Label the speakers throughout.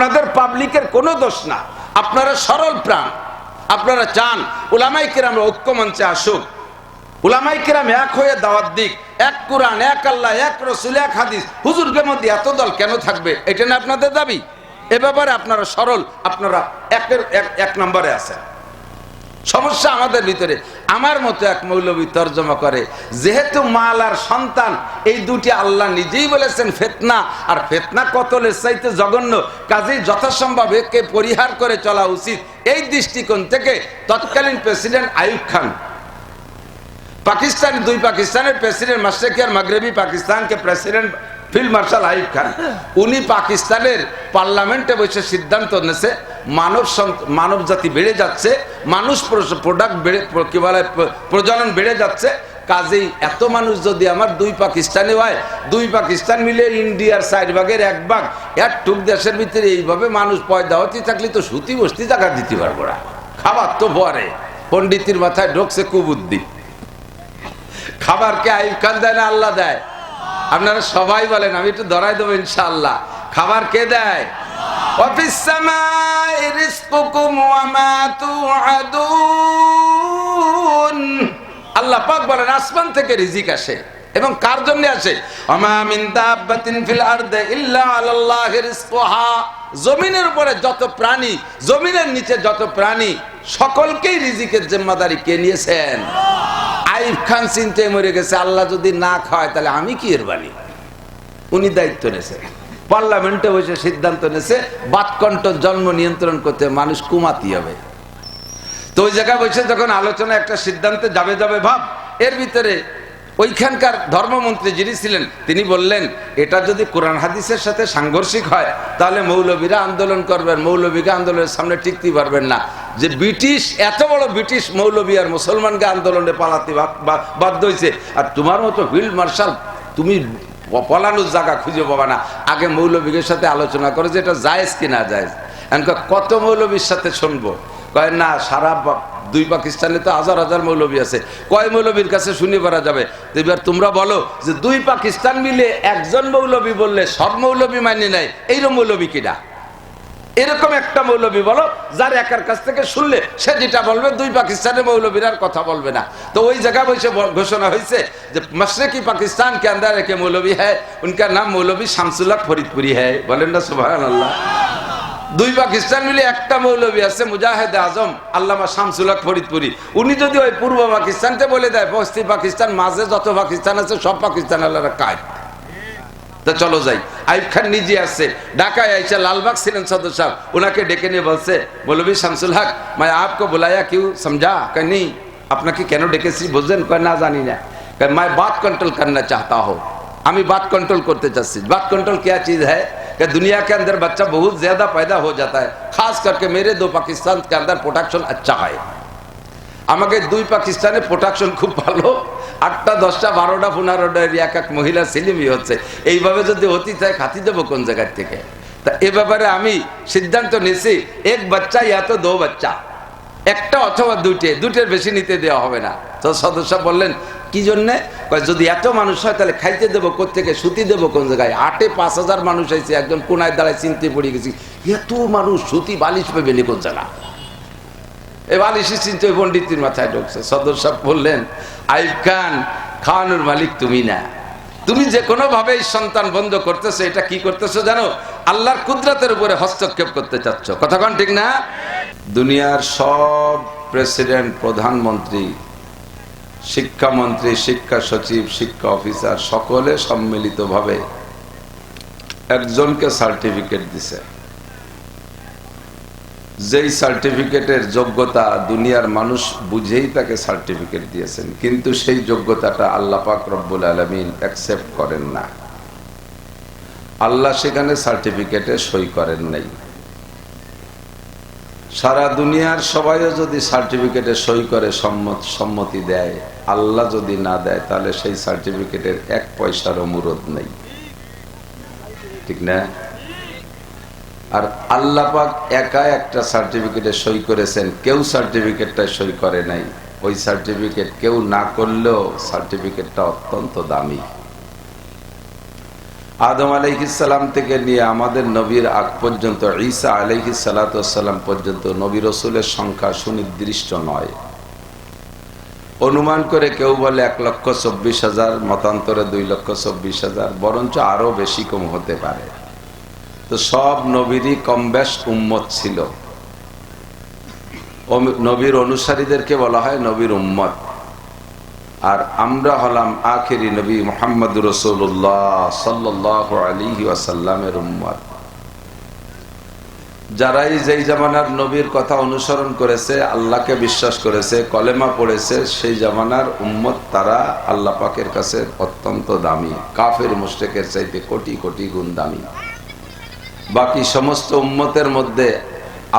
Speaker 1: আপনাদের পাবলিকের কোনো দোষ না, আপনারা সরল প্রাণ, আপনারা চান উলামায়ে কেরাম ঐক্য মঞ্চে আসুক, উলামায়ে কেরাম এক হয়ে দাওয়াত দিক, এক কোরআন, এক আল্লাহ, এক রাসূল, এক হাদিস। হুজুরদের মধ্যে এত দল কেন থাকবে? এটা না আপনাদের দাবি? এ ব্যাপারে আপনারা সরল, আপনারা এক নম্বরে আছেন। সমস্যা আমাদের ভিতরে। আমার মতো এক মৌলবী তর্জমা করে, যেহেতু মাল আর সন্তান এই দুটি আল্লাহ নিজেই বলেছেন ফিতনা, আর ফিতনা কতলের চাইতে জঘন্য, কাজেই যথাসম্ভব একে পরিহার করে চলা উচিত। এই দৃষ্টিকোণ থেকে তৎকালীন প্রেসিডেন্ট আইয়ুব খান, পাকিস্তান, দুই পাকিস্তানের প্রেসিডেন্ট, মাশরিকি আর মাগরিবি পাকিস্তান কে president field marshal Ayub Khan, উনি পাকিস্তানের পার্লামেন্টে বসে সিদ্ধান্ত নিয়েছে মানব জাতি বেড়ে যাচ্ছে, মানুষ প্রোডাক্ট বেড়ে, কি বলে, প্রজনন বেড়ে যাচ্ছে, কাজেই এত মানুষ যদি আমার দুই পাকিস্তানে হয়, দুই পাকিস্তান মিলে ইন্ডিয়ার 4 ভাগের 1 ভাগ একটুক দেশের ভিতরে এইভাবে মানুষ পয়দা হতে থাকলে তো সুতি বস্তি জায়গা দিতে পারবো না, খাবার তো পরে। পণ্ডিতের মাথায় ঢোকছে কুবুদ্ধি। খাবারকে আইয়ুব খান দেয় না আল্লাহ দেয়? আপনারা সবাই বলেন, আমি একটু ধরাই দেবো ইনশাআল্লাহ। খাবার কে দেয়? ওয়াফিস সামাই রিজকুকুম ওয়া মা তুআদুন। আল্লাহ পাক বলেন আসমান থেকে রিজিক আসে, এবং কার জন্য আসে? ওমা মিন দাব্বাতিন ফিল আরদি ইল্লা আলাল্লাহি রিজকুহা। জমিনের উপরে যত প্রাণী, জমিনের নিচে যত প্রাণী, সকলকেই রিজিকের জিম্মাদারি কে নিয়েছেন? আইয়ুব খান চিন্তায় মরে গেছে, আল্লাহ যদি না খাওয়ায় তাহলে আমি কি এর বানি? উনি দায়িত্ব নেছে, পার্লামেন্টে বসে সিদ্ধান্ত নেছে বাতকণ্ঠ জন্ম নিয়ন্ত্রণ করতে মানুষ কুমাতি হবে। তো ওই জায়গায় বসে যখন আলোচনা একটা সিদ্ধান্তে যাবে ভাব, এর ভিতরে ওইখানকার ধর্মমন্ত্রী যিনি ছিলেন তিনি বললেন, এটা যদি কোরআন হাদিসের সাথে সাংঘর্ষিক হয় তাহলে মৌলবীরা আন্দোলন করবেন, মৌলবীকে আন্দোলনের সামনে টিকতে পারবেন না। যে ব্রিটিশ, এত বড় ব্রিটিশ মৌলবী আর মুসলমানকে আন্দোলনে পালাতে বাধ্য হয়েছে, আর তোমার মতো ফিল্ড মার্শাল তুমি পলানোর জায়গা খুঁজে পাবা না, আগে মৌলবীদের সাথে আলোচনা করে যে এটা জায়েজ কি না জায়েজ। কত মৌলবীর সাথে শুনবো? কয় না, সারা দুই পাকিস্তানে তো হাজার হাজার মৌলবী আছে, কয় মৌলবীর কাছে শুনে পারা যাবে? এবার তোমরা বলো যে দুই পাকিস্তান মিলে একজন মৌলবী বললে সব মৌলবী মানে নেয়, এইরকম মৌলবী কিনা? এরকম একটা মৌলবী বলো যার একার কাছ থেকে শুনলে সে যেটা বলবে দুই পাকিস্তানের মৌলবীর আর কথা বলবে না। তো ওই জায়গায় বসে ঘোষণা হয়েছে যে मशरकी पाकिस्तान के अंदर एक मौलवी है, उनका नाम मौलवी শামসুল হক ফরিদপুরি है। বলেন না সুবহানাল্লাহ। দুই পাকিস্তান মিলে একটা মৌলবী আছে মুজাহিদ আজম আল্লামা শামসুল হক ফরিদপুরি। উনি যদি ওই পূর্ব পাকিস্তানকে বলে দেয় পশ্চিম পাকিস্তান, মাঝে যত পাকিস্তান আছে সব পাকিস্তান আল্লাহর কাজ। তো চলো যাই। আইয়ুব খান নিজে আসছে, ঢাকায় আইসা লালবাগ ছিলেন সদর সাহেব, ওনাকে ডেকে নিয়ে বলছে, মৌলবী শামসুল হক मैं आपको बुलाया क्यों समझा? कह नहीं, আপনাকে কেন ডেকেছি বুঝলেন? কয় না জানি না। कह मैं बात कंट्रोल करना चाहता हूँ, আমি बात कंट्रोल করতে চাচ্ছি। बात कंट्रोल क्या चीज है? कि दुनिया के अंदर बच्चा बहुत ज्यादा पैदा हो जाता है, खास करके मेरे दो पाकिस्तान के अंदर प्रोडक्शन अच्छा है। আমাকে দুই পাকিস্তানে প্রোডাকশন খুব ভালো, 8টা 10টা 12টা 15টা এক এক মহিলা ছেলেমি হচ্ছে, এইভাবে যদি অতি চায় খাতি দেবো কোন জায়গার থেকে? তা এ ব্যাপারে আমি সিদ্ধান্ত নিয়েছি, এক বাচ্চা ইয়া তো 2 বাচ্চা, একটা অথবা দুটের বেশি নিতে দেওয়া হবে না। তো সদস্য বললেন কি জন্যে? যদি এত মানুষ হয় তাহলে খাইতে দেবো কোথেকে, সুতি দেবো কোন জায়গায়? 8-এ 5000 মানুষ হয়েছে, একজন কোনায় দাঁড়ায় চিনতে পড়ে গেছি, এত মানুষ সুতি বালিশ পেবে নি কোন জায়গা? এ বালিশি চিনতে পণ্ডিতের মাথায় ঢুকছে। সদর সাহেব বললেন, আইয়ুব খান, খাওয়ানোর মালিক তুমি না, তুমি যে কোনো ভাবে সন্তান বন্ধ করতেছো, এটা কি করতেছো জানো? আল্লাহর কুদরতের উপরে হস্তক্ষেপ করতে চাচ্ছ। কথা কোন ঠিক না? দুনিয়ার সব প্রেসিডেন্ট, প্রধানমন্ত্রী, শিক্ষামন্ত্রী, শিক্ষা সচিব, শিক্ষা অফিসার সকলে সম্মিলিতভাবে একজনকে সার্টিফিকেট দিছে, যেই সার্টিফিকেটের যোগ্যতা দুনিয়ার মানুষ বুঝেই তাকে সার্টিফিকেট দিয়েছেন, কিন্তু সেই যোগ্যতাটা আল্লাহ পাক রব্বুল আলামিন অ্যাকসেপ্ট করেন না। আল্লাহ সেখানে সার্টিফিকেটে সই করেন নাই। সারা দুনিয়ার সবাইও যদি সার্টিফিকেটে সই করে সম্মতি দেয়, আল্লাহ যদি না দেয় তাহলে সেই সার্টিফিকেটের 1 পয়সারও মুরদ নেই, ঠিক না? আর আল্লাহ পাক একা একটা সার্টিফিকেটে সই করেছেন, কেউ সার্টিফিকেটটা সই করে নাই। ওই সার্টিফিকেট কেউ না করলেও সার্টিফিকেটটা অত্যন্ত দামি। আদম আলাইহিস সালাম থেকে নিয়ে আমাদের নবীর আগ পর্যন্ত, ঈসা আলাইহিস সালাতু ওয়াস সালাম পর্যন্ত নবী রাসূলের সংখ্যা সুনির্দিষ্ট নয়। অনুমান করে কেউ বলে 1,24,000, মতান্তরে 2,24,000, বরঞ্চ আরো বেশি কম হতে পারে। তো সব নবীরই কম বেশ উম্মত ছিল। নবীর অনুসারীদেরকে বলা হয় নবীর উম্মত। আর আমরা হলাম আখেরি নবী মুহাম্মদুর রাসূলুল্লাহ সাল্লাল্লাহু আলাইহি ওয়াসাল্লামের উম্মত। যারাই যেই জামানার নবীর কথা অনুসরণ করেছে, আল্লাহকে বিশ্বাস করেছে, কলেমা পড়েছে, সেই জামানার উম্মত তারা আল্লাহ পাকের কাছে অত্যন্ত দামি, কাফের মুশরিকের চাইতে কোটি কোটি গুণ দামি। বাকি সমস্ত উম্মতের মধ্যে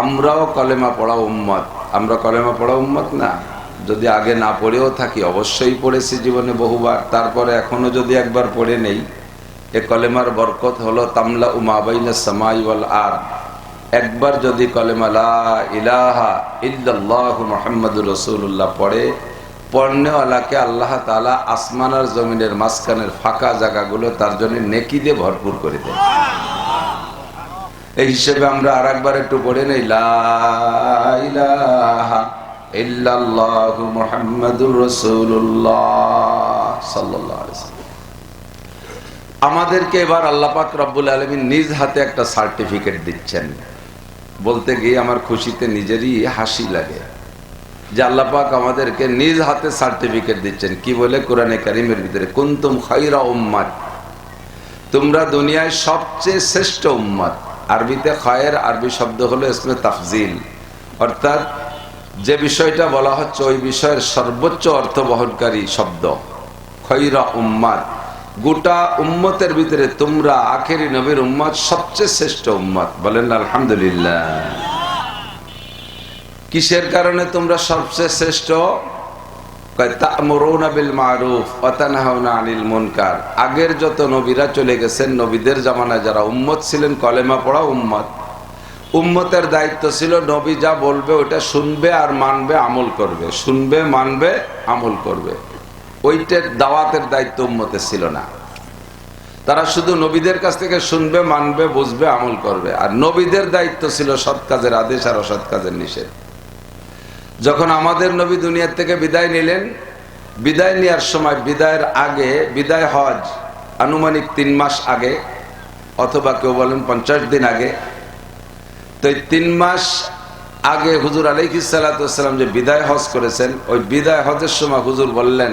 Speaker 1: আমরাও কলেমা পড়া উম্মত। আমরা কলেমা পড়া উম্মত না? যদি আগে না পড়েও থাকি, অবশ্যই পড়েছি জীবনে বহুবার, তারপরে এখনো যদি একবার পড়ে নেই, এ কলেমার বরকত হলো তামলা মা বাইনাস সামাই ওয়াল আরদ। একবার যদি কলেমা লা ইলাহা ইল্লাল্লাহু মুহাম্মাদুর রাসূলুল্লাহ পড়ে, পড়নেওয়ালাকে আল্লাহ তাআলা আসমান আর জমিনের মাঝখানের ফাঁকা জায়গাগুলো তার জন্য নেকি দিয়ে ভরপুর করে দেন। এই হিসেবে আমরা আরেকবার একটু পড়ে নেই, লা ইলাহা ইল্লাল্লাহু মুহাম্মাদুর রাসূলুল্লাহ সাল্লাল্লাহু আলাইহি ওয়াসাল্লাম। আমাদেরকে এবার আল্লাহ পাক রব্বুল আলামিন নিজ হাতে একটা সার্টিফিকেট দিচ্ছেন। বলতে গিয়ে আমার খুশিতে নিজেরই হাসি লাগে যে আল্লাহ পাক আমাদেরকে নিজ হাতে সার্টিফিকেট দিচ্ছেন। কি বলে কোরআনে কারীমের ভিতরে, কুনতুম খায়রা উম্মাত, তোমরা দুনিয়ায় সবচেয়ে শ্রেষ্ঠ উম্মত। আরবিতে খায়ের আরবি শব্দ হলো ইসমে তাফজিল, অর্থাৎ যে বিষয়টা বলা হচ্ছে ওই বিষয়ের সর্বোচ্চ অর্থ বহনকারী শব্দ। খায়রা উম্মাত, গোটা উম্মতের ভিতরে তোমরা আখেরি নবীর উম্মত, সবচেয়ে শ্রেষ্ঠ উম্মত। বলেন আলহামদুলিল্লাহ। কিসের কারণে তোমরা সবচেয়ে শ্রেষ্ঠ? তা'মুরুনা বিল মারুফ ওয়া তানহাউনা আনিল মুনকার। আগের যত নবীরা চলে গেছেন, নবীদের জামানায় যারা উম্মত ছিলেন, কলেমা পড়া উম্মত, উম্মতের দায়িত্ব ছিল নবী যা বলবে ওটা শুনবে আর মানবে, আমল করবে। শুনবে, মানবে, আমল করবে। ওইটার দাওয়াতের দায়িত্ব উম্মতের ছিল না। তারা শুধু নবীদের কাছ থেকে শুনবে, মানবে, বুঝবে, আমল করবে। আর নবীদের দায়িত্ব ছিল সৎ কাজের আদেশ আর অসৎ কাজের নিষেধ। যখন আমাদের নবী দুনিয়ার থেকে বিদায় নিলেন, বিদায় নেওয়ার সময়, বিদায়ের আগে, বিদায় হজ আনুমানিক 3 মাস আগে, অথবা কেউ বলেন 50 দিন আগে। তো এই 3 মাস আগে হুজুর আলাইহিস সালাতু ওয়াস সালাম যে বিদায় হজ করেছেন, ওই বিদায় হজের সময় হুজুর বললেন,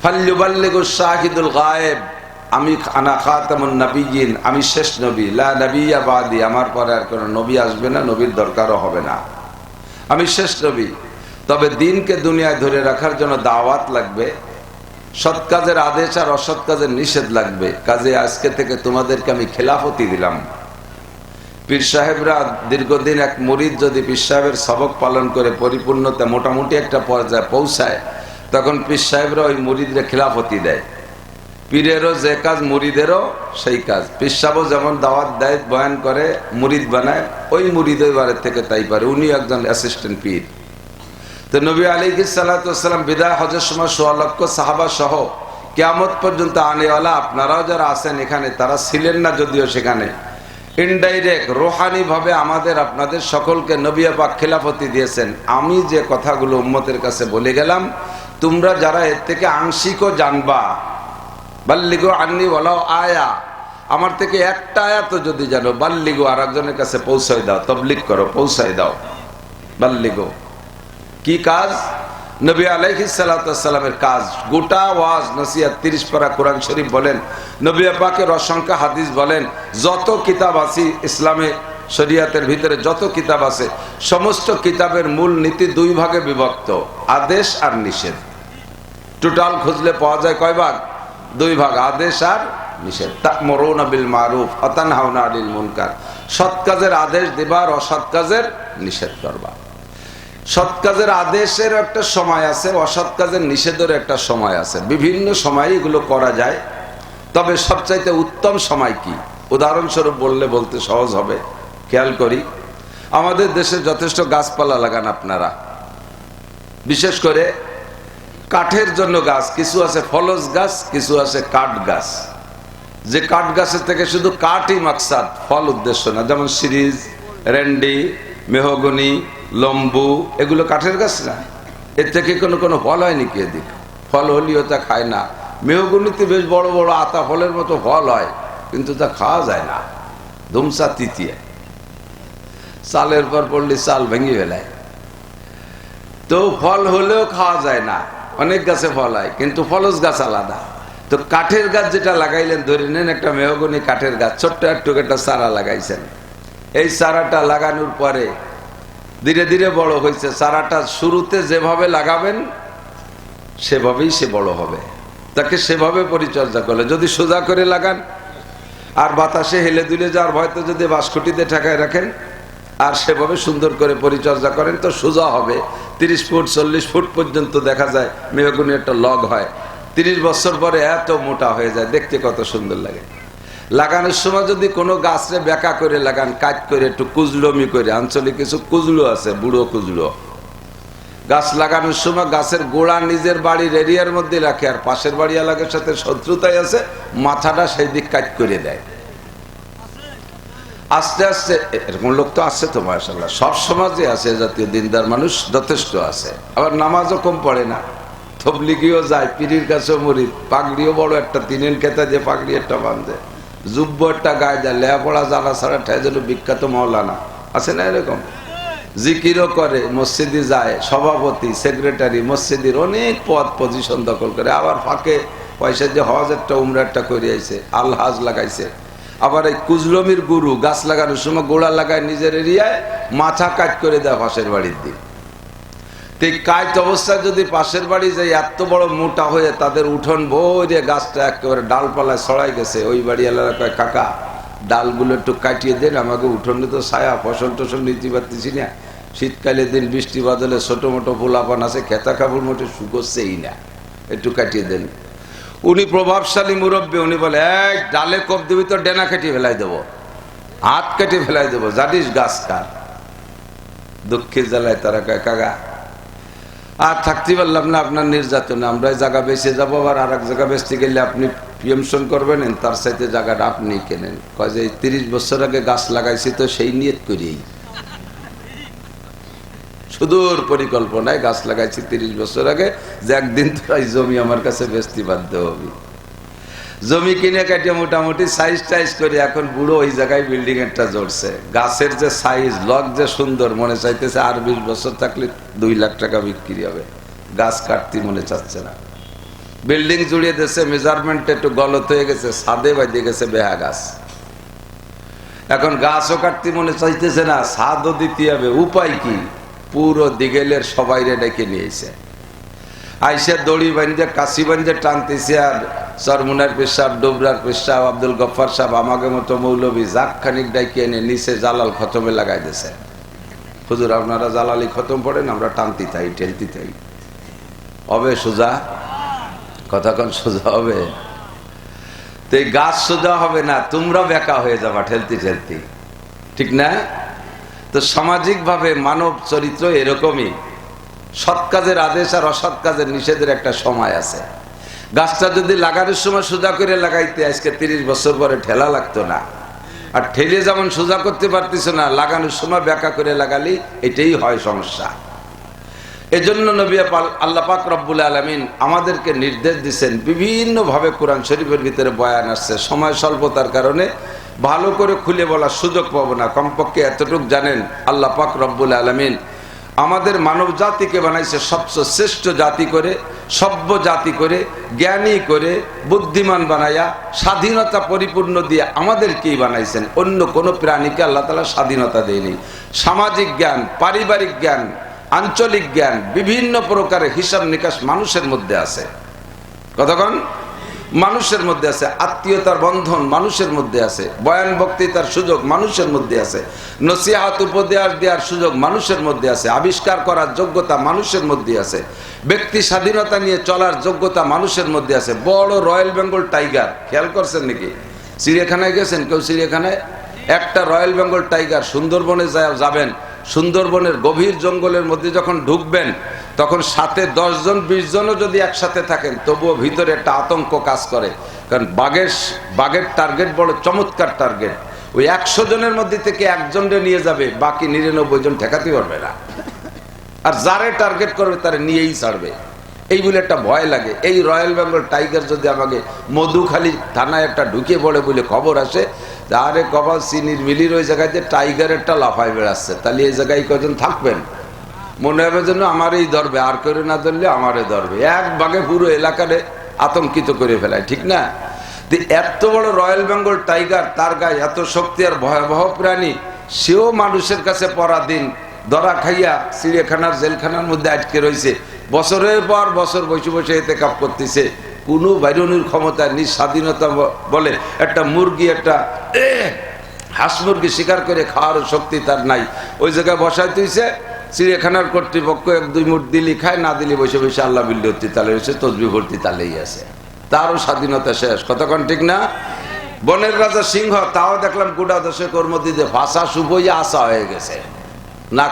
Speaker 1: ফালইউবাল্লিগুশ শাহিদুল গায়েব, আমি আনা খাতামুন নবিয়্যিন, আমি শেষ নবী, লা নবিয়্যা বাদি, আমার পরে আর কোনো নবী আসবে না, নবীর দরকারও হবে না, আমি শেষ নবী। তবে দিনকে দুনিয়ায় ধরে রাখার জন্য দাওয়াত লাগবে, সৎ কাজের আদেশ আর অসৎ কাজের নিষেধ লাগবে। কাজে আজকে থেকে তোমাদেরকে আমি খেলাফতি দিলাম। পীর সাহেবরা দীর্ঘদিন, এক মুরিদ যদি পীর সাহেবের সবক পালন করে পরিপূর্ণতা মোটামুটি একটা পর্যায়ে পৌঁছায়, তখন পীর সাহেবরা ওই মুরিদরে খেলাফতি দেয়। পীরেরও যে কাজ, মুরিদেরও সেই কাজ। পীর সাহেবও যেমন দাওয়াত দেয়, বয়ান করে, মুরিদ বানায়, ওই মুরিদ ওইবারের থেকে তাই পারে। উনি একজন অ্যাসিস্ট্যান্ট পীর। তো নবী আলাইহিস সালাতু ওয়াস সালাম বিদায় হজের সময় 1.5 লক্ষ সাহাবা সহ কিয়ামত পর্যন্ত আনেওয়ালা আপনারাও যারা আছেন এখানে, তারা ছিলেন না যদিও সেখানে, ইনডাইরেক্ট রোহানি ভাবে আমাদের আপনাদের সকলকে নবী পাক খেলাফতি দিয়েছেন। আমি যে কথাগুলো উম্মতের কাছে বলে গেলাম, তোমরা যারা এর থেকে আংশিকও জানবা, বাল্লিগু আন্নি ওয়ালাউ আয়া, আমার থেকে একটা আয়াত যদি জানো, বাল্লিগু, আর একজনের কাছে পৌঁছায় দাও, তাবলীগ করো, পৌঁছায় দাও। বাল্লিগু কি কাজ? নবী আলাইহিস সালাতু ওয়াস সালামের কাজ। গোটা ওয়াজ নসিহত, 30 পারা কোরআন শরীফ বলেন, নবী পাকের অসংখ্য হাদিস বলেন, যত কিতাব আছে ইসলামে, শরিয়াতের ভিতরে যত কিতাব আছে, সমস্ত কিতাবের মূল নীতি 2 ভাগে বিভক্ত, আদেশ আর নিষেধ। টোটাল খুঁজলে পাওয়া যায় কয় ভাগ? 2 ভাগ, আদেশ আর নিষেধ। তা'মুরুনা বিল মারুফ ওয়া তানহাউনা আনিল মুনকার, সৎ কাজের আদেশ দিবা আর অসৎ কাজের নিষেধ করবা। সৎ কাজের আদেশের একটা সময় আছে, অসৎ কাজের নিষেধের একটা সময় আছে। বিভিন্ন সময় এগুলো করা যায়, তবে সবচাইতে উত্তম সময় কি? উদাহরণস্বরূপ বলতে সহজ হবে। খেয়াল করি, আমাদের দেশে যথেষ্ট গাছপালা লাগান আপনারা, বিশেষ করে কাঠের জন্য গাছ কিছু আছে, ফলজ গাছ কিছু আছে কাঠ গাছ। যে কাঠ গাছের থেকে শুধু কাঠই মাকসাদ, ফল উদ্দেশ্য না। যেমন সিরিজ, রেন্ডি, মেহগনি, লম্বু, এগুলো কাঠের গাছ না। এর থেকে কোনো ফল হয় নাকি? এদিক ফল হলিও তা খায় না। মেহগনিতে বেশ বড় বড় আতা ফলের মতো ফল হয়, কিন্তু তা খাওয়া যায় না। ধুমসা তিতিয়ে চালের পর পড়লে চাল ভেঙে ফেলায়। তো ফল হলেও খাওয়া যায় না। অনেক গাছে ফল হয়, কিন্তু ফলজ গাছ আলাদা। তো কাঠের গাছ যেটা লাগাইলেন, ধরে নেন একটা মেহগনি কাঠের গাছ, ছোট্ট একটু একটা চারা লাগাইছেন। এই চারাটা লাগানোর পরে ধীরে ধীরে বড় হয়েছে। চারাটা শুরুতে যেভাবে লাগাবেন সেভাবেই সে বড় হবে। তাকে সেভাবে পরিচর্যা করলে, যদি সোজা করে লাগান আর বাতাসে হেলে দুলে যাওয়ার ভয়তে যদি বাঁশখুঁটিতে ঠেকায় রাখেন আর সেভাবে সুন্দর করে পরিচর্যা করেন, তো সোজা হবে। 30 ফুট 40 ফুট পর্যন্ত দেখা যায় মেহগনি একটা লগ হয়। 30 বছর পরে এত মোটা হয়ে যায়, দেখতে কত সুন্দর লাগে। লাগানোর সময় যদি কোনো গাছরে বেঁকা করে লাগান, কাট করে একটু কুজলমি করে, আঞ্চলিক কিছু কুজলো আছে, বুড়ো কুজলো, গাছ লাগানোর সময় গাছের গোড়া নিজের বাড়ির এরিয়ার মধ্যে রাখে, আর পাশের বাড়ি এলাকার সাথে শত্রুতায় আছে, মাথাটা সেই দিক কাট করে দেয়। আস্তে আস্তে এরকম লোক তো আছে তো মাশাআল্লাহ, সব সমাজে আছে জাতীয় দিনদার মানুষ যথেষ্ট আছে। আবার নামাজও কম পড়ে না, তবলিগিও যায়, পীরের কাছেও মুরিদ, পাগড়িও বড় একটা তিনের খেতা দিয়ে পাগড়ি একটা বাঁধে, যুব্য একটা গায়ে দেয়, লেখাপড়া জানা ছাড়া ঠায় যেন বিখ্যাত মাওলানা আছে না এরকম। জিকিরও করে, মসজিদে যায়, সভাপতি, সেক্রেটারি, মসজিদের অনেক পদ পজিশন দখল করে। আবার ফাঁকে পয়সা দিয়ে হজ একটা উমরা একটা করে আইছে, আল হাজ লাগাইছে। আবার এই কুজলমির গুরু গাছ লাগানোর সময় গোড়া লাগায় নিজের এরিয়ায়, মাথা কাট করে দেয় পাশের বাড়ির দিক। ঠিক কাট অবস্থায় যদি পাশের বাড়ি যাই, এত বড় মোটা হয়ে তাদের উঠোন ভরে গাছটা একেবারে ডালপালায় ছড়াই গেছে। ওই বাড়ি এলাকা কয়, কাকা ডালগুলো একটু কাটিয়ে দেন, আমাকে উঠোনে তো ছায়া, ফসল টসল নিতে পারতেছি না। শীতকালে দিন বৃষ্টি বাদলে ছোট মোটো ফুলাপান আছে, খেতা কাপড় মোটে শুকোচ্ছেই না, একটু কাটিয়ে দেন। উনি প্রভাবশালী মুরব্বী, উনি বলে, এক ডালে কোপ দিবি তো ডেনা কেটে ফেলাই দেবো, হাত কেটে ফেলাই দেবো, জানিস গাছ কার। দুঃখের জ্বালায় তারা কয়, কাকা আর থাকতে পারলাম না আপনার নির্যাতনে, আমরা জায়গা বেঁচে যাবো, আবার আর এক জায়গা বেচতে গেলে আপনি প্রিয়মশন করবেন, তার সাথে জায়গাটা আপনি কেনেন। কয় যে 30 বছর আগে গাছ লাগাইছি তো সেই নিয়ত করেই, সুদূর পরিকল্পনায় গাছ লাগাইছি 30 বছর আগে, যে একদিন তো এই জমি আমার কাছে বেচতে বাধ্য হবে। জমি কিনে কাটিয়ে মোটামুটি সাইজ টাইজ করে এখন বুড়ো ওই জায়গায় বিল্ডিং একটা জড়ছে। গাছের যে সাইজ, লগ যে সুন্দর, মনে চাইতেছে আর 20 বছর থাকলে 2 লাখ টাকা বিক্রি হবে। গাছ কাটতে মনে চাচ্ছে না, বিল্ডিং জুড়িয়ে দিয়েছে, মেজারমেন্ট একটু গলত হয়ে গেছে, ছাদে বাঁধে গেছে বেহা গাছ। এখন গাছও কাটতে মনে চাইতেছে না, ছাদও দিতে হবে। উপায় কি? পুরো দিগেলের সবাইরে ডেকে নিয়েছে, আইসা দড়ি বান্ধে কাশি বান্ধে টানতেছে। আর চরমুনার পেশাব, ডোবরার পেশাব, আব্দুল গফফার সাহেব, আমাকে মতো মৌলবী জাক খানিক ডাইকে এনে নিচে জালাল খতমে লাগাই দিয়েছে। হুজুর আপনারা জালালি খতম পড়েন, আমরা টানতে থাই, ঠেলতে থাই। হবে সোজা? কথাক্ষণ সোজা হবে? তো এই গাছ সোজা হবে না, তোমরা বেঁকা হয়ে যাবা ঠেলতে ঠেলতে, ঠিক না? তো সামাজিক ভাবে মানব চরিত্র এরকমই, সৎ কাজের আদেশ আর অসৎ কাজের নিষেধের একটা সময় আছে। গাছটা যদি লাগানোর সময় সোজা করে লাগাইতে, আজকে 30 বছর পরে ঠেলা লাগতো না। আর ঠেলে যেমন সোজা করতে পারতিস না, লাগানোর সময় ব্যাকা করে লাগালি এটাই হয় সমস্যা। এজন্য নবী আল্লাহ পাক রব্বুল আলামিন আমাদেরকে নির্দেশ দিচ্ছেন, বিভিন্ন ভাবে কোরআন শরীফের ভিতরে বয়ান আসছে। সময় স্বল্পতার কারণে ভালো করে খুলে বলার সুযোগ পাবো না, কমপক্ষে এতটুকু জানেন, আল্লাহ পাক রব্বুল আলামিন আমাদের মানব জাতিকে বানাইছে সবচেয়ে শ্রেষ্ঠ জাতি করে, সভ্য জাতি করে, জ্ঞানী করে, বুদ্ধিমান বানাইয়া, স্বাধীনতা পরিপূর্ণ দিয়ে আমাদেরকেই বানাইছেন। অন্য কোনো প্রাণীকে আল্লাহ তাআলা স্বাধীনতা দেয়নি। সামাজিক জ্ঞান, পারিবারিক জ্ঞান, আঞ্চলিক জ্ঞান, বিভিন্ন প্রকারের হিসাব নিকাশ মানুষের মধ্যে আছে। কতক্ষণ? মানুষের মধ্যে আছে। আত্মীয়তার বন্ধন মানুষের মধ্যে আছে। বয়ান বক্তৃতার সুযোগ মানুষের মধ্যে আছে। নসিহত উপদেশ দেওয়ার সুযোগ মানুষের মধ্যে আছে। আবিষ্কার করার যোগ্যতা মানুষের মধ্যে আছে। ব্যক্তি স্বাধীনতা নিয়ে চলার যোগ্যতা মানুষের মধ্যে আছে। বড় রয়্যাল বেঙ্গল টাইগার খেয়াল করছেন নাকি? চিড়িয়াখানায় গেছেন কেউ? চিড়িয়াখানায় একটা রয়্যাল বেঙ্গল টাইগার, সুন্দরবনে যাবেন, সুন্দরবনের গভীর জঙ্গলের মধ্যে যখন ঢুকবেন, তখন সাথে 10 জন 20 জনও যদি একসাথে থাকেন তবুও ভিতরে একটা আতঙ্ক কাজ করে, কারণ বাঘের টার্গেট বড় চমৎকার টার্গেট। ওই 100 জনের মধ্যে থেকে একজনকে নিয়ে যাবে, বাকি 99 জন ঠেকাতে পারবে না, আর যারে টার্গেট করবে তারে নিয়েই ছাড়বে। এই বলে একটা ভয় লাগে। এই রয়্যাল বেঙ্গল টাইগার যদি আমাকে মধুখালী থানায় একটা ঢুকে পড়ে বলে খবর আসে, আরে কপাল চিনির মিলির ওই জায়গায় যে টাইগারেরটা লাফায় বেড়াচ্ছে, তাহলে এই জায়গায় কজন থাকবেন? মনে হবে যেন আমারই ধরবে, আর কেউ না ধরলে আমারে ধরবে। এক বাঘে পুরো এলাকারে আতঙ্কিত করে ফেলায়, ঠিক না? এত বড় রয়্যাল বেঙ্গল টাইগার, তার গায়ে এত শক্তি আর ভয়াবহ প্রাণী, সেও মানুষের কাছে পরাধীন, ধরা খাইয়া চিড়িয়াখানার জেলখানার মধ্যে আটকে রয়েছে, বছরের পর বছর বসে বসে এতে কাপ করতেছে। কোনো বাইরনির ক্ষমতা, নিজ স্বাধীনতা বলে একটা মুরগি, একটা হাঁস মুরগি শিকার করে খাওয়ার শক্তি তার নাই। ওই জায়গায় বসায় তুইছে, চিড়িয়াখানার কর্তৃপক্ষ 1-2 মুঠ দিলি খায়, না দিলি বসে বসে আল্লাহ বিল্লি হতে তালে রয়েছে, তসবি ভর্তি তালেই আছে। তারও স্বাধীনতা শেষ, কতক্ষণ ঠিক না? বনের রাজা সিংহ, তাও দেখলাম গোটা দশেকের মধ্যে যে ভাষা শুভই আসা হয়ে গেছে, না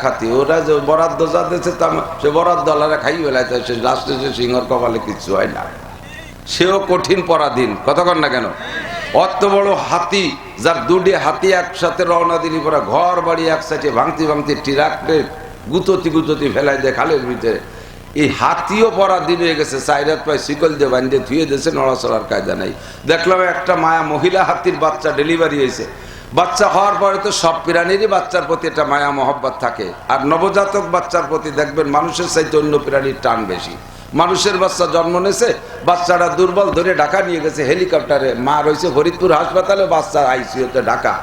Speaker 1: খাতি ওরা যে বরাদ্দ যা দিয়েছে সে বরাদ্দ আল্লাহরা খাই বেলায়, সে লাস্টে সে সিংহর কপালে কিছু হয় না, সেও কঠিন পরাধীন। কতক্ষণ না কেন? অত বড় হাতি, যার 2টি হাতি একসাথে রওনা দিলি পরে ঘর বাড়ি একসাথে ভাঙতি ট্রাক্টরে গুততি ফেলাই দেয় খালের ভিতরে। এই হাতিও পরাধীন হয়ে গেছে, 4 হাত পায়ে শিকল দিয়ে বান্ধে ধুয়ে দিয়েছে, নড়াচড়ার কায়দা নাই। দেখলাম একটা মায়া মহিলা হাতির বাচ্চা ডেলিভারি হয়েছে। বাচ্চা হওয়ার পরে তো সব প্রাণীরই বাচ্চার প্রতি একটা মায়া মহব্বত থাকে, আর নবজাতক বাচ্চার প্রতি দেখবেন মানুষের চাইতে অন্য প্রাণীর টান বেশি। মানুষের বাচ্চা জন্ম নিয়েছে, বাচ্চাটা দুর্বল, ধরে ঢাকা নিয়ে গেছে হেলিকপ্টারে, মা রয়েছে ফরিদপুর হাসপাতালে, বাচ্চা আইসিইউতে ঢাকা।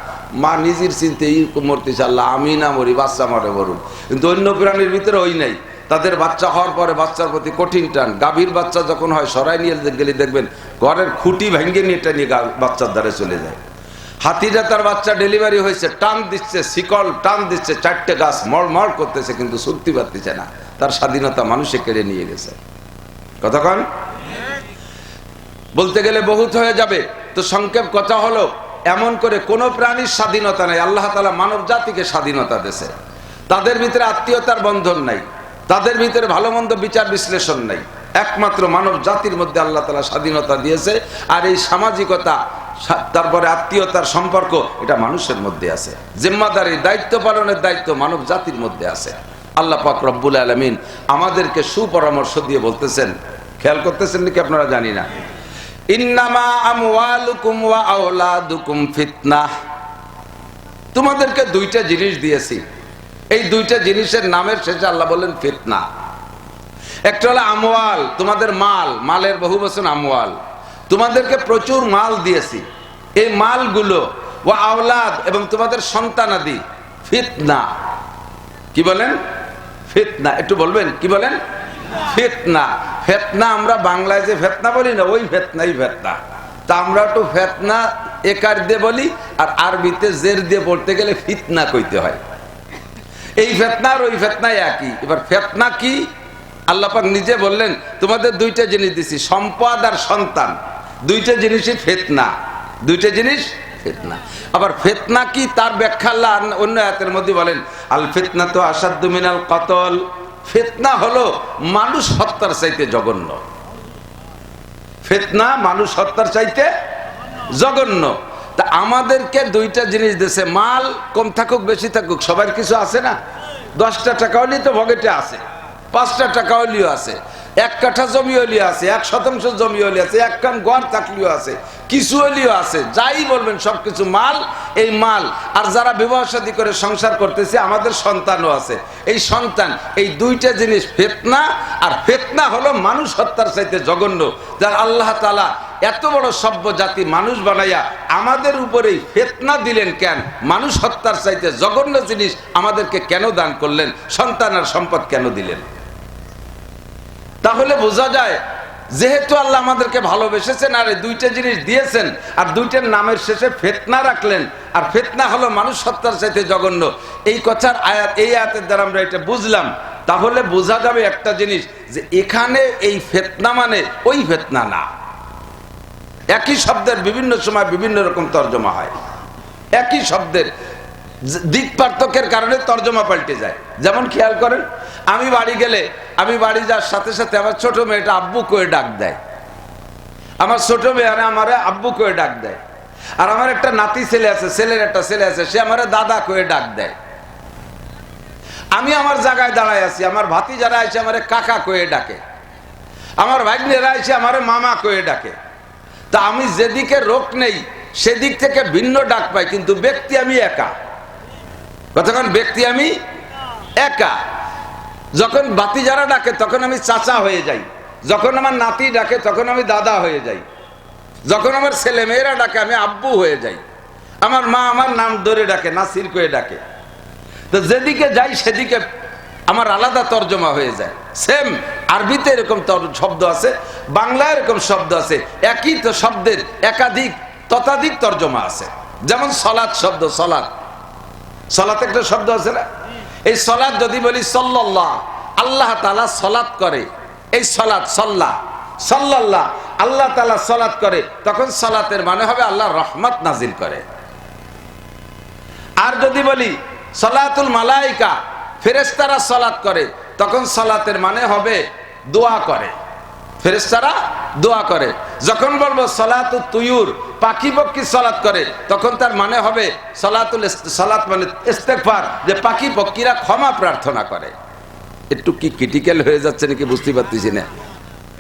Speaker 1: মা নিজের চিন্তে মরতেছে, আল্লাহ আমি না মরি, বাচ্চা মরে মরুন। কিন্তু অন্য প্রাণীর ভিতরে ওই নাই, তাদের বাচ্চা হওয়ার পরে বাচ্চার প্রতি কঠিন টান। গাভীর বাচ্চা যখন হয় সরাই নিয়ে গেলে দেখবেন ঘরের খুঁটি ভেঙে নিয়ে এটা নিয়ে বাচ্চার দ্বারে চলে যায়। হাতিটা তার বাচ্চা ডেলিভারি হয়েছে, টান দিচ্ছে, শিকল টান দিচ্ছে, 4টে গাছ মড়মড় করতেছে, কিন্তু শক্তি পাচ্ছে না। তার স্বাধীনতা মানুষে কেড়ে নিয়ে গেছে। কতক্ষণ? বলতে গেলে বহুত হয়ে যাবে, তো সংক্ষেপ কথা হলো, এমন করে কোনো প্রাণীর স্বাধীনতা নাই। আল্লাহ তাআলা মানব জাতিকে স্বাধীনতা দিয়েছে, তাদের ভিতরে আত্মীয়তার বন্ধন নাই, তাদের ভিতরে ভালো মন্দ বিচার বিশ্লেষণ নাই। একমাত্র মানব জাতির মধ্যে আল্লাহ তাআলা স্বাধীনতা দিয়েছে, আর এই সামাজিকতা, তারপরে আত্মীয়তার সম্পর্ক, এটা মানুষের মধ্যে আছে। জিম্মাদারি, দায়িত্ব পালনের দায়িত্ব মানব জাতির মধ্যে আছে। আল্লাহ পাক রব্বুল আলামিন আমাদেরকে সুপরামর্শ দিয়ে বলতেছেন, খেয়াল করতেছেন নাকি আপনারা জানি না, ইন্নামা আমওয়ালুকুম ওয়া আওলাদুকুম ফিতনাহ। তোমাদেরকে 2টা জিনিস দিয়েছি, এই 2টা জিনিসের নামের শেষে আল্লাহ বলেন ফিতনা। একটা হলো আমওয়াল, তোমাদের মাল, মালের বহু বচন আমওয়াল। তোমাদেরকে প্রচুর মাল দিয়েছি, এই মালগুলো, ওয়া আওলাদ, এবং তোমাদের সন্তানাদি, ফিতনা। কি বলেন? ফিতনা। একটু বলবেন কি বলেন? ফিতনা। ফিতনা আমরা বাংলায় যে ফিতনা বলি না, ওই ফিতনাই ফিতনা। তা আমরা একটু ফিতনা একার দিয়ে বলি, আর আরবিতে জের দিয়ে পড়তে গেলে ফিতনা কইতে হয়। এই ফিতনা আর ওই ফিতনা একই। এবার ফিতনা কি? আল্লাহ পাক নিজে বললেন, তোমাদের 2টা জিনিস দিছি, সম্পদ আর সন্তান, 2টা জিনিসই ফিতনা। 2টা জিনিস ফিতনা। আবার ফিতনা কি তার ব্যাখ্যা আল্লাহ অন্য আয়াতের মধ্যে বলেন, আল ফিতনাতু আশাদ্দু মিনাল কতল। ফিতনা হলো মানুষ হত্যার চাইতে জঘন্য। ফিতনা মানুষ হত্যার চাইতে জঘন্য। তা আমাদেরকে 2টা জিনিস দিয়েছে, মাল কম থাকুক বেশি থাকুক সবার কিছু আছে না। 10টা টাকা হলেই তো ভগেটে আছে, 5টা টাকা হলেও আছে, 1 কাঠা জমি হলেও আছে, 1% জমি হলেও আছে, 1 কান গড় থাকলেও আছে, কিছু হলেও আছে, যাই বলবেন সবকিছু মাল। এই মাল, আর যারা বিবাহ শাদী করে সংসার করতেছে, আমাদের সন্তানও আছে, এই সন্তান, এই 2টা জিনিস ফিতনা। আর ফিতনা হলো মানুষ হত্যার চাইতে জঘন্য। যার আল্লাহ তাআলা এত বড় সভ্য জাতি মানুষ বানাইয়া আমাদের উপরেই ফিতনা দিলেন কেন? মানুষ হত্যার চাইতে জঘন্য জিনিস আমাদেরকে কেন দান করলেন? সন্তান আর সম্পদ কেন দিলেন? তাহলে বোঝা যায়, যেহেতু আল্লাহ আমাদেরকে ভালোবেসেছেন আর এই 2টা জিনিস দিয়েছেন, আর 2টার নামের শেষে ফিতনা রাখলেন, আর ফিতনা হলো মানুষ হত্যার চাইতে জঘন্য। এই কথার আয়াত, এই আয়াতের দ্বারা আমরা এটা বুঝলাম। তাহলে বোঝা যাবে একটা জিনিস, যে এখানে এই ফিতনা মানে ওই ফিতনা না। একই শব্দের বিভিন্ন সময় বিভিন্ন রকম তর্জমা হয়, একই শব্দের দিক পার্থক্যের কারণে তর্জমা পাল্টে যায়। যেমন খেয়াল করেন, আমি বাড়ি গেলে আমি বাড়ি যাওয়ার সাথে সাথে আমার ছোট মেয়েটা আব্বু করে ডাক দেয়। আমার ছোট মেয়ে আমার আব্বু করে ডাক দেয়। আর আমার একটা নাতি ছেলে আছে, ছেলের একটা ছেলে আছে, সে আমার দাদা করে ডাক দেয়। আমি আমার জায়গায় দাঁড়ায় আছি, আমার ভাতি যারা আছে আমার কাকা করে ডাকে, আমার ভাগ্নেরা আছে আমার মামা করে ডাকে। তা আমি যেদিকে রোগ নেই সেদিক থেকে ভিন্ন ডাক পাই, কিন্তু ব্যক্তি আমি একা। কতক্ষণ ব্যক্তি আমি একা। যখন বাতি যারা ডাকে তখন আমি চাচা হয়ে যাই, যখন আমার নাতি ডাকে তখন আমি দাদা হয়ে যাই, যখন আমার ছেলে মেয়েরা ডাকে আমি আব্বু হয়ে যাই, আমার মা আমার নাম ধরে ডাকে, নাসির করে ডাকে। তো যেদিকে যাই সেদিকে আমার আলাদা তর্জমা হয়ে যায়। সেম আরবিতে এরকম শব্দ আছে, বাংলায় এরকম শব্দ আছে, একই তো শব্দের একাধিক ততাধিক তর্জমা আছে। যেমন সলাৎ শব্দ, সলাৎ, সলাৎ একটা শব্দ আছে না? এই সলাৎ যদি বলি সাল্লাল্লাহ, আল্লাহ তাআলা সলাৎ করে, এই সলাৎ সাল্লাহ, সাল্লাল্লাহ আল্লাহ তাআলা সলাৎ করে, তখন সলাতের মানে হবে আল্লাহ রহমত নাজিল করে। আর যদি বলি সলাতুল মালাইকা, ফেরেশতারা সলাৎ করে, তখন সলাতের মানে হবে দোয়া করে, ফেরেশতারা দোয়া করে। যখন বলবো সলাতুত তুয়ুর, পাখি পক্ষী সলাৎ করে, তখন তার মানে হবে সলাত মানে ইস্তেগফার, যে পাখি পক্ষীরা ক্ষমা প্রার্থনা করে। একটু কি ক্রিটিক্যাল হয়ে যাচ্ছে নাকি বুঝতে পারতেছি না,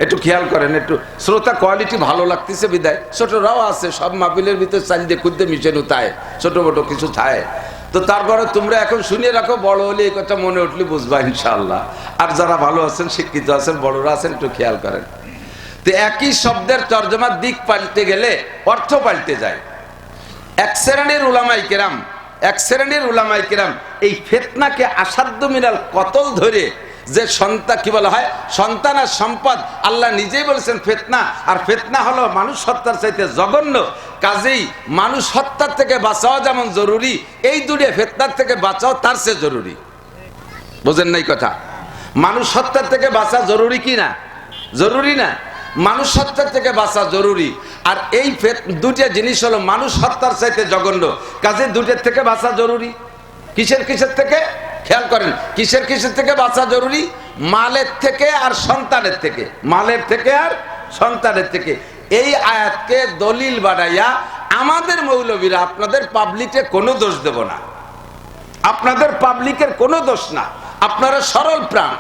Speaker 1: একটু খেয়াল করেন। একটু শ্রোতা কোয়ালিটি ভালো লাগতেছে বিদায়, ছোটরাও আছে, সব মাহফিলের ভিতরে চালিয়ে খুঁজতে মিশে তাই ছোট মোটো কিছু থায়। তো তারপরে তোমরা এখন শুনিয়ে রাখো, বড় হলে এই কথা মনে উঠলে বুঝবা ইনশাআল্লাহ। আর যারা ভালো আছেন, শিক্ষিত আছেন, বড়রা আছেন, একটু খেয়াল করেন। তো একই শব্দের তর্জমার দিক পাল্টে গেলে অর্থ পাল্টে যায়। এক শ্রেণীর উলামায়ে কেরাম এই ফিতনাকে আসাধ্য মিনাল কতল ধরে, যে সন্তান কি বলা হয়, সন্তান আর সম্পদ, আল্লাহ নিজেই বলেছেন ফিতনা, আর ফিতনা হলো মানুষ হত্যার চাইতে জঘন্য। কাজেই মানুষ হত্যার থেকে বাঁচাও যেমন জরুরি, এই দুটো ফিতনার থেকে বাঁচাও তার চেয়ে জরুরি। বোঝেন নাই কথা? মানুষ হত্যার থেকে বাঁচা জরুরি কি না? জরুরি না? মানুষ হত্যার থেকে বাঁচা জরুরি। আর এই দুটো জিনিস হলো মানুষ হত্যার চাইতে জঘন্য, কাজে দুটোর থেকে বাঁচা জরুরি। কিসের থেকে? খেয়াল করেন, কিসের থেকে বাঁচা জরুরি? মালের থেকে আর সন্তানের থেকে, মালের থেকে আর সন্তানের থেকে। এই আয়াতকে দলিল বানাইয়া আমাদের মৌলবীরা, আপনাদের পাবলিকে কোনো দোষ দেব না, আপনাদের পাবলিকের কোনো দোষ না, আপনারা সরল প্রাণ,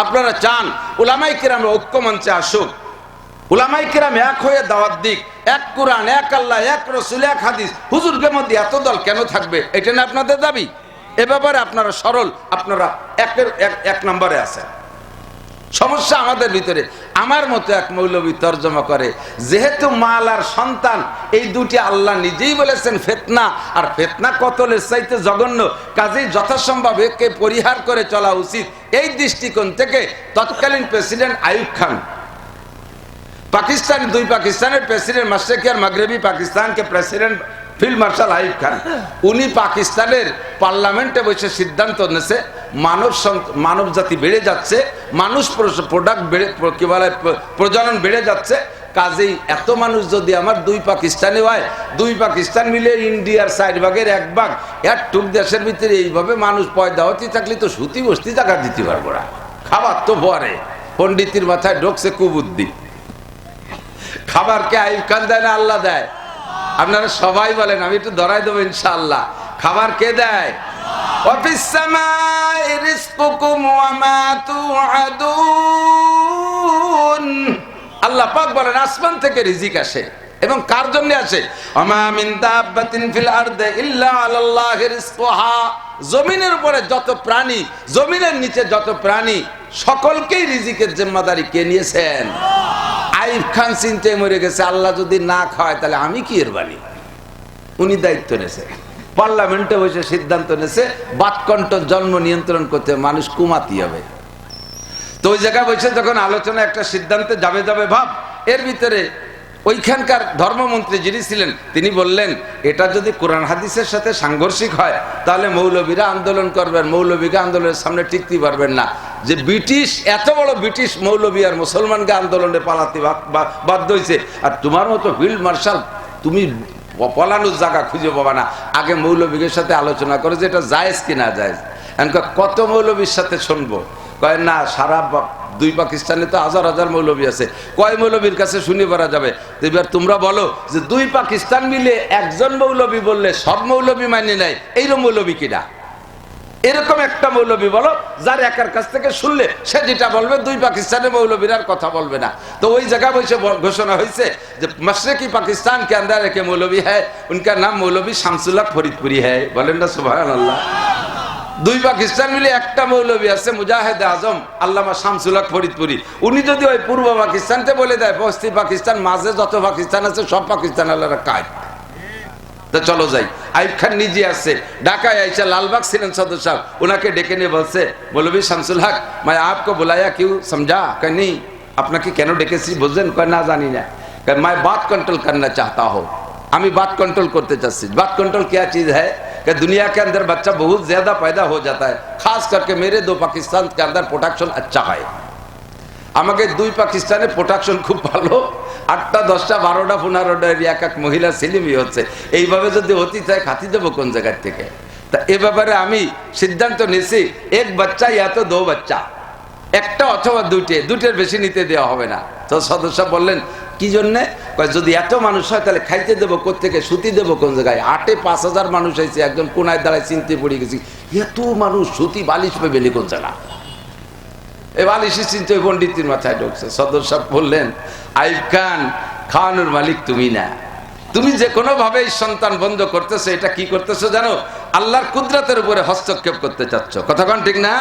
Speaker 1: আপনারা চান উলামায়ে কেরাম ঐক্যমঞ্চে আসুক, উলামায়ে কেরাম এক হয়ে দাওয়াত দিক, এক কোরআন, এক আল্লাহ, এক রাসূল, এক হাদিস। হুজুরদের মধ্যে এত দল কেন থাকবে? এটা না আপনাদের দাবি? এ ব্যাপারে আপনারা সরল, আপনারা এক নম্বরে আছেন। সমস্যা আমাদের ভিতরে। আমার মতো এক মৌলবী তর্জমা করে, যেহেতু মাল আর সন্তান এই দুটি আল্লাহ নিজেই বলেছেন ফিতনা, আর ফিতনা কতলের চাইতে জঘন্য, কাজেই যথাসম্ভব একে পরিহার করে চলা উচিত। এই দৃষ্টিকোণ থেকে তৎকালীন প্রেসিডেন্ট আইয়ুব খান, পাকিস্তান, দুই পাকিস্তানের প্রেসিডেন্ট, মাশরিকি আর মাগরিবি পাকিস্তান কে president field marshal Ayub Khan, উনি পাকিস্তানের পার্লামেন্টে বসে সিদ্ধান্ত নিয়েছে মানব জাতি বেড়ে যাচ্ছে, মানুষ প্রোডাক্ট বেড়ে কি বলে প্রজনন বেড়ে যাচ্ছে, কাজেই এত মানুষ যদি আমার দুই পাকিস্তানে হয়, দুই পাকিস্তান মিলে ইন্ডিয়ার 4 ভাগের 1 ভাগ, এর টুক দেশের ভিতরে এইভাবে মানুষ পয়দা হতে থাকলে তো সুতি বস্তি জায়গা দিতে পারবো না, খাবার তো পরে। পণ্ডিতের মাথায় ঢোকছে কুবুদ্ধি। খাবার কে আইয়ুব খান দেয় না আল্লাহ দেয়? আপনারা সবাই বলেন, আমি একটু ধরাই দেবো ইনশাআল্লাহ। খাবার কে দেয়? ওয়াফিস সামাই রিজকুকুম ওয়া মা তুআদুন। আল্লাহ পাক বলেন আসমান থেকে রিজিক আসে, এবং কার জন্য আসে? ওমা মিন দাব্বাতিন ফিল আরদি ইল্লা আলাল্লাহি রিজকুহা। জমিনের উপরে যত প্রাণী, জমিনের নিচে যত প্রাণী, সকলকেই রিজিকের জিম্মাদারি কে নিয়েছেন? আইয়ুব খান চিন্তায় মরে গেছে, আল্লাহ যদি না খাওয়ায় তাহলে আমি কি এর বানি? উনি দায়িত্ব নেছে, পার্লামেন্টে বসে সিদ্ধান্ত নেছে বাতকণ্ঠ জন্ম নিয়ন্ত্রণ করতে, মানুষ কুমাতি হবে। তো ওই জায়গায় বসে যখন আলোচনা একটা সিদ্ধান্তে যাবে ভাব, এর ভিতরে ওইখানকার ধর্মমন্ত্রী যিনি ছিলেন তিনি বললেন, এটা যদি কোরআন হাদিসের সাথে সাংঘর্ষিক হয় তাহলে মৌলবীরা আন্দোলন করবেন, মৌলবীকে আন্দোলনের সামনে টিকতে পারবেন না। যে ব্রিটিশ, এত বড় ব্রিটিশ মৌলবী আর মুসলমানকে আন্দোলনে পালাতে বাধ্য হয়েছে, আর তোমার মতো ফিল্ড মার্শাল তুমি পলানোর জায়গা খুঁজে পাবা না, আগে মৌলবীদের সাথে আলোচনা করে যে এটা জায়েজ কি না জায়েজ। কত মৌলবীর সাথে শুনবো? কয় না, সারা দুই পাকিস্তানে তো হাজার হাজার মৌলবী আছে, কয় মৌলবীর কাছে শুনে পারা যাবে? এবার তোমরা বলো যে দুই পাকিস্তান মিলে একজন মৌলবী বললে সব মৌলবী মানে নেয়, এইরকম মৌলবী কিনা? এরকম একটা মৌলবী বলো যার একার কাছ থেকে শুনলে সে যেটা বলবে দুই পাকিস্তানের মৌলবীর আর কথা বলবে না। তো ওই জায়গায় বসে ঘোষণা হয়েছে যে मशरकी पाकिस्तान के अंदर एक मौलवी है, उनका नाम मौलवी शामसुल हक फरीदपुरी है। বলেন না সুবহানাল্লাহ। দুই পাকিস্তান মিলে একটা মৌলবী আছে মুজাহিদ আজম আল্লামা শামসুল হক ফরিদপুরি। উনি যদি ওই পূর্ব পাকিস্তানতে বলে দেয় পশ্চিম পাকিস্তান, মাঝে যত পাকিস্তান আছে সব পাকিস্তান আল্লাহর কাজ। তো চলো যাই। আইব খান নিজে আসছে ঢাকায় আইসা, লালবাগ ছিলেন সদর সাহেব, ওনাকে ডেকে নিয়ে বলছে মৌলবী শামসুল হক मैं आपको बुलाया क्यों समझा? कह नहीं, আপনাকে কেন ডেকেছি বুঝলেন? কয় না জানি না। कह मैं बात कंट्रोल करना चाहता हूँ, আমি बात कंट्रोल करते चाहती। बात कंट्रोल क्या चीज है? कि दुनिया के अंदर बच्चा बहुत ज्यादा पैदा हो जाता है, खास करके मेरे दो पाकिस्तान के अंदर प्रोटेक्शन अच्छा है। আমাকে দুই পাকিস্তানের প্রোটেকশন খুব ভালো, 8টা 10টা 12টা 15টা এক এক মহিলা ছেলেমি হচ্ছে। এইভাবে যদি হতে চায় খাতি দেবো কোন জায়গার থেকে? তা এ ব্যাপারে আমি সিদ্ধান্ত নিয়েছি এক বাচ্চা ইয়া তো দো বাচ্চা, একটা অথবা দুটের বেশি নিতে দেওয়া হবে না। তো সদস্য বললেন কি জন্যে? যদি এত মানুষ হয় তাহলে খাইতে দেবো কোথেকে, সুতি দেবো কোন জায়গায়? 8-এ 5000 মানুষ হয়েছে, একজন কোনায় দাঁড়ায় চিনতে পড়ে গেছি, এত মানুষ সুতি বালিশ পেবে নি কোন জায়গা? এই বালিশি চিনতে পণ্ডিতের মাথায় ঢুকছে। সদস্য বললেন আইব খান, খাওয়ানোর মালিক তুমি না, তুমি যে কোনো ভাবে সন্তান বন্ধ করতেছো, এটা কি করতেছো জানো? আল্লাহর কুদরতের উপরে হস্তক্ষেপ করতে চাচ্ছ। কথা কোন ঠিক না?